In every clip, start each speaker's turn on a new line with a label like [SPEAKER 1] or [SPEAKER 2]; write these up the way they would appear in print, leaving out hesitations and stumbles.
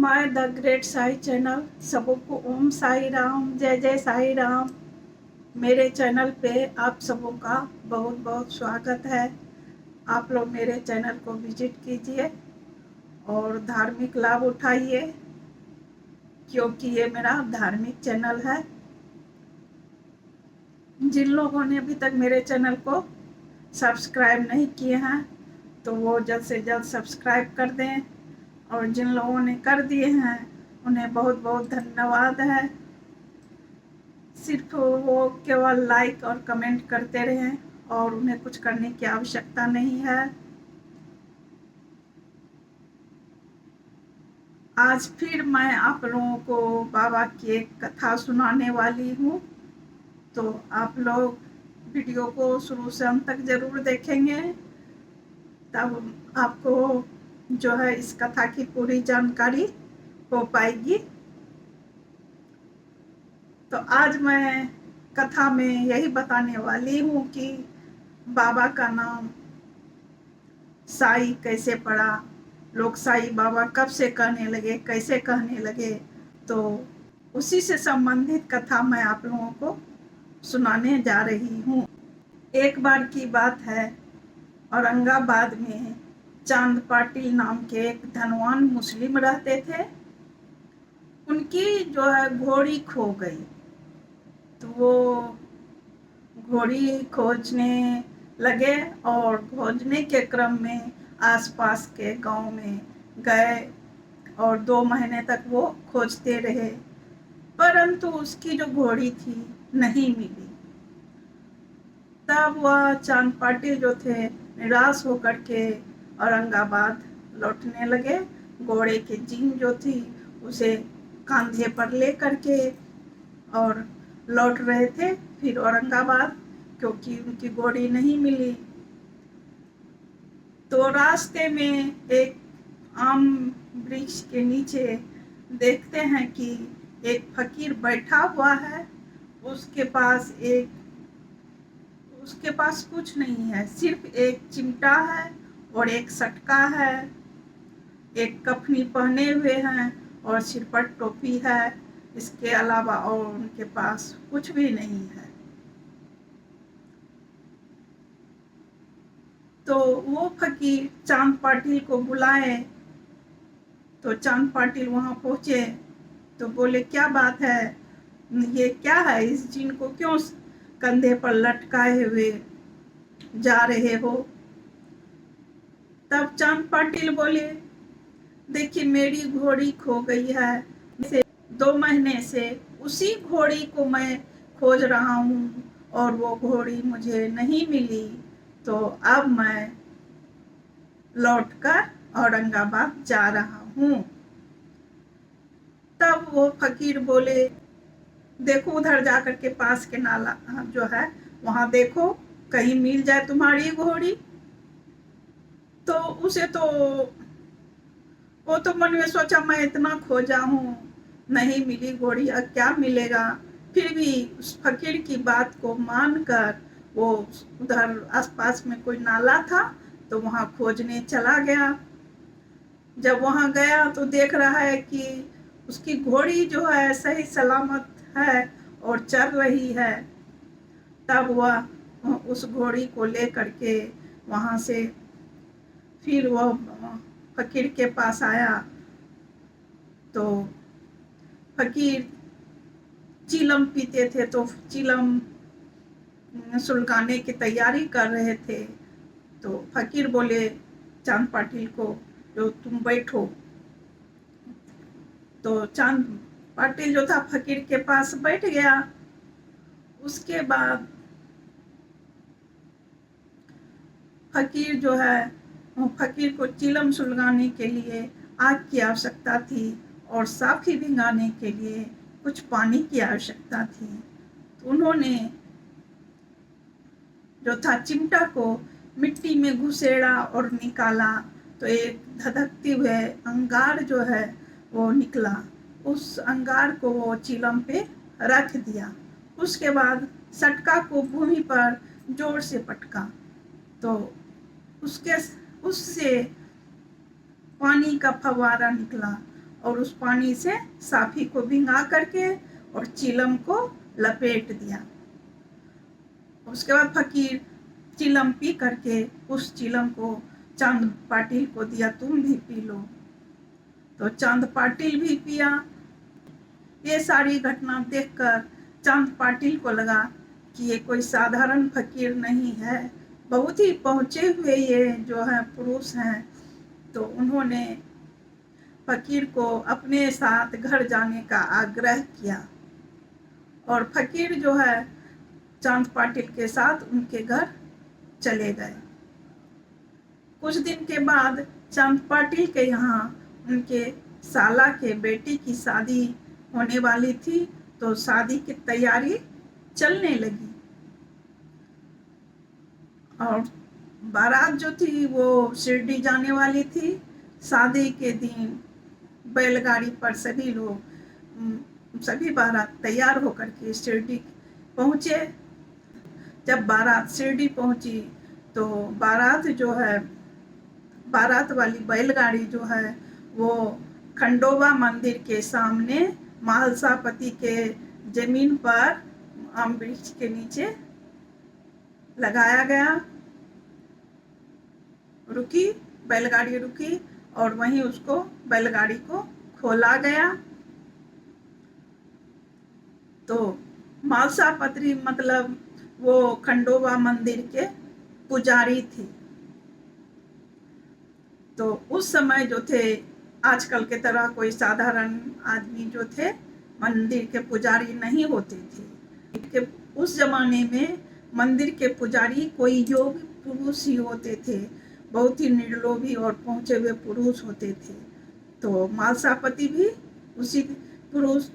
[SPEAKER 1] My the great Sai channel सबको ओम साई राम, जय जय साई राम। मेरे चैनल पे आप सबों का बहुत बहुत स्वागत है। आप लोग मेरे चैनल को विजिट कीजिए और धार्मिक लाभ उठाइए, क्योंकि ये मेरा धार्मिक चैनल है। जिन लोगों ने अभी तक मेरे चैनल को सब्सक्राइब नहीं किए हैं तो वो जल्द से जल्द सब्सक्राइब कर दें, और जिन लोगों ने कर दिए हैं उन्हें बहुत बहुत धन्यवाद है। सिर्फ वो केवल लाइक और कमेंट करते रहें और उन्हें कुछ करने की आवश्यकता नहीं है। आज फिर मैं आप लोगों को बाबा की एक कथा सुनाने वाली हूँ, तो आप लोग वीडियो को शुरू से अंत तक जरूर देखेंगे, तब आपको जो है इस कथा की पूरी जानकारी हो पाएगी। तो आज मैं कथा में यही बताने वाली हूँ कि बाबा का नाम साई कैसे पड़ा, लोग साई बाबा कब से कहने लगे, कैसे कहने लगे। तो उसी से संबंधित कथा मैं आप लोगों को सुनाने जा रही हूँ। एक बार की बात है, औरंगाबाद में चांद पाटिल नाम के एक धनवान मुस्लिम रहते थे। उनकी जो है घोड़ी खो गई, तो वो घोड़ी खोजने लगे और खोजने के क्रम में आसपास के गांव में गए और 2 महीने तक वो खोजते रहे, परंतु उसकी जो घोड़ी थी नहीं मिली। तब वह चांद पाटिल जो थे निराश होकर के औरंगाबाद लौटने लगे। घोड़े की जीन जो थी उसे कांधे पर ले करके और लौट रहे थे फिर औरंगाबाद, क्योंकि उनकी घोड़ी नहीं मिली। तो रास्ते में एक आम वृक्ष के नीचे देखते हैं कि एक फकीर बैठा हुआ है। उसके पास कुछ नहीं है, सिर्फ एक चिमटा है और एक सटका है, एक कफनी पहने हुए हैं और सिर पर टोपी है। इसके अलावा और उनके पास कुछ भी नहीं है। तो वो फकीर चांद पाटिल को बुलाए, तो चांद पाटिल वहां पहुंचे तो बोले, क्या बात है, ये क्या है, इस जीन को क्यों कंधे पर लटकाए हुए जा रहे हो। तब चांद पाटिल बोले, देखिए मेरी घोड़ी खो गई है, 2 महीने से उसी घोड़ी को मैं खोज रहा हूँ और वो घोड़ी मुझे नहीं मिली, तो अब मैं लौटकर औरंगाबाद जा रहा हूँ। तब वो फकीर बोले, देखो उधर जाकर के पास के नाला जो है वहां देखो, कहीं मिल जाए तुम्हारी घोड़ी। तो उसे तो वो तो मन में सोचा, मैं इतना खोजा हूँ, नहीं मिली घोड़ी, अब क्या मिलेगा। फिर भी उस फकीर की बात को मानकर वो उधर आसपास में कोई नाला था तो वहां खोजने चला गया। जब वहां गया तो देख रहा है कि उसकी घोड़ी जो है सही सलामत है और चल रही है। तब वह उस घोड़ी को ले करके वहां से फिर वह फकीर के पास आया। तो फकीर चीलम पीते थे, तो चीलम सुलगाने की तैयारी कर रहे थे। तो फकीर बोले चांद पाटिल को, जो तुम बैठो। तो चांद पाटिल जो था फकीर के पास बैठ गया। उसके बाद फकीर जो है, फकीर को चिलम सुलगाने के लिए आग की आवश्यकता थी और साफी भिंगाने के लिए कुछ पानी की आवश्यकता थी। तो उन्होंने जो था चिमटा को मिट्टी में घुसेड़ा और निकाला, तो एक धधकते हुए अंगार जो है वो निकला। उस अंगार को वो चिलम पे रख दिया। उसके बाद सटका को भूमि पर जोर से पटका, तो उससे पानी का फव्वारा निकला और उस पानी से साफी को भिंगा करके और चिलम को लपेट दिया। उसके बाद फकीर चिलम पी करके उस चिलम को चांद पाटिल को दिया, तुम भी पी लो। तो चांद पाटिल भी पिया। ये सारी घटना देखकर चांद पाटिल को लगा कि ये कोई साधारण फकीर नहीं है, बहुत ही पहुंचे हुए ये जो है पुरुष हैं। तो उन्होंने फकीर को अपने साथ घर जाने का आग्रह किया और फकीर जो है चांद पाटिल के साथ उनके घर चले गए। कुछ दिन के बाद चांद पाटिल के यहाँ उनके साला के बेटी की शादी होने वाली थी, तो शादी की तैयारी चलने लगी और बारात जो थी वो शिरडी जाने वाली थी। शादी के दिन बैलगाड़ी पर सभी लोग सभी बारात तैयार होकर के शिरडी पहुँचे। जब बारात शिरडी पहुँची तो बारात जो है, बारात वाली बैलगाड़ी जो है वो खंडोबा मंदिर के सामने महालसापति के जमीन पर आम वृक्ष के नीचे लगाया गया। रुकी, बैलगाड़ी रुकी और वहीं उसको बैलगाड़ी को खोला गया। तो महालसापति मतलब वो खंडोबा मंदिर के पुजारी थे। तो उस समय जो थे आजकल के तरह कोई साधारण आदमी जो थे मंदिर के पुजारी नहीं होते थे। उस जमाने में मंदिर के पुजारी कोई योगी पुरुष ही होते थे, बहुत ही निर्लोभी और पहुंचे हुए पुरुष होते थे। तो महालसापति भी उसी पुरुष,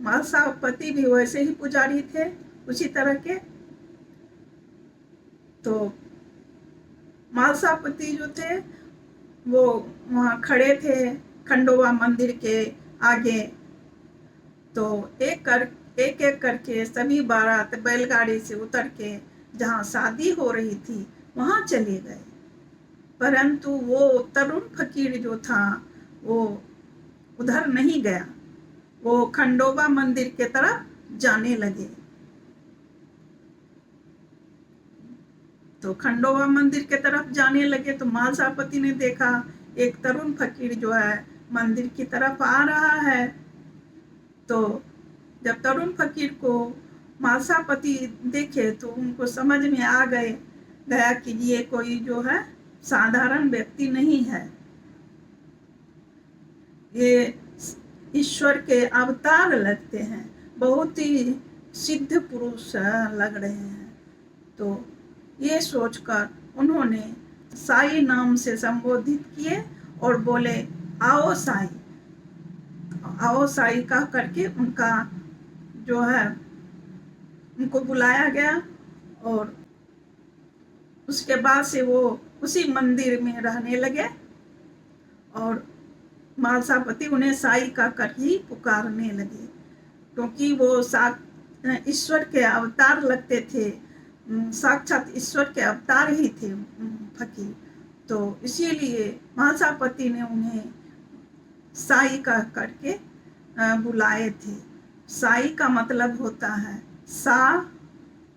[SPEAKER 1] महालसापति भी वैसे ही पुजारी थे उसी तरह के। तो महालसापति जो थे वो वहाँ खड़े थे खंडोबा मंदिर के आगे। तो एक एक करके सभी बारात बैलगाड़ी से उतर के जहाँ शादी हो रही थी वहाँ चले गए, परंतु वो तरुण फकीर जो था वो उधर नहीं गया, वो खंडोबा मंदिर के तरफ जाने लगे। तो खंडोबा मंदिर के तरफ जाने लगे तो महालसापति ने देखा एक तरुण फकीर जो है मंदिर की तरफ आ रहा है। तो जब तरुण फकीर को महालसापति देखे तो उनको समझ में आ गया कि ये कोई जो है साधारण व्यक्ति नहीं है, ये ईश्वर के अवतार लगते हैं, बहुत ही सिद्ध पुरुष लग रहे हैं। तो ये सोचकर उन्होंने साई नाम से संबोधित किए और बोले आओ साई, आओ साई कह करके उनका जो है उनको बुलाया गया। और उसके बाद से वो उसी मंदिर में रहने लगे और महालसापति उन्हें साई कह कर ही पुकारने लगे, क्योंकि वो ईश्वर के अवतार लगते थे, साक्षात ईश्वर के अवतार ही थे फकीर। तो इसीलिए महालसापति ने उन्हें साई कह करके बुलाए थे। साई का मतलब होता है सा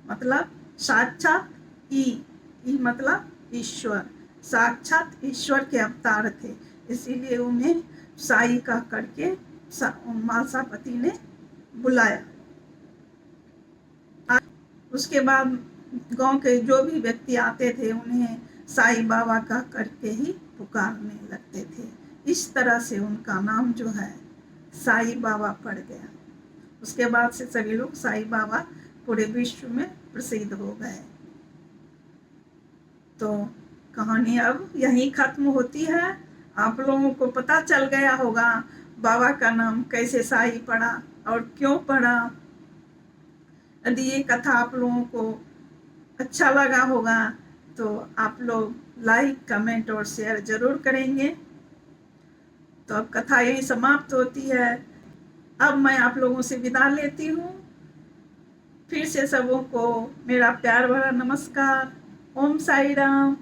[SPEAKER 1] मतलब साक्षात, ई मतलब ईश्वर, साक्षात ईश्वर के अवतार थे, इसीलिए उन्हें साई कह करके महालसापति ने बुलाया। उसके बाद गांव के जो भी व्यक्ति आते थे उन्हें साई बाबा कह करके ही पुकारने लगते थे। इस तरह से उनका नाम जो है साई बाबा पड़ गया। उसके बाद से सभी लोग साई बाबा पूरे विश्व में प्रसिद्ध हो गए। तो कहानी अब यहीं खत्म होती है। आप लोगों को पता चल गया होगा बाबा का नाम कैसे साई पड़ा और क्यों पड़ा। यदि ये कथा आप लोगों को अच्छा लगा होगा तो आप लोग लाइक, कमेंट और शेयर जरूर करेंगे। तो अब कथा यही समाप्त होती है। अब मैं आप लोगों से विदा लेती हूँ। फिर से सबों को मेरा प्यार भरा नमस्कार। ओम साई राम।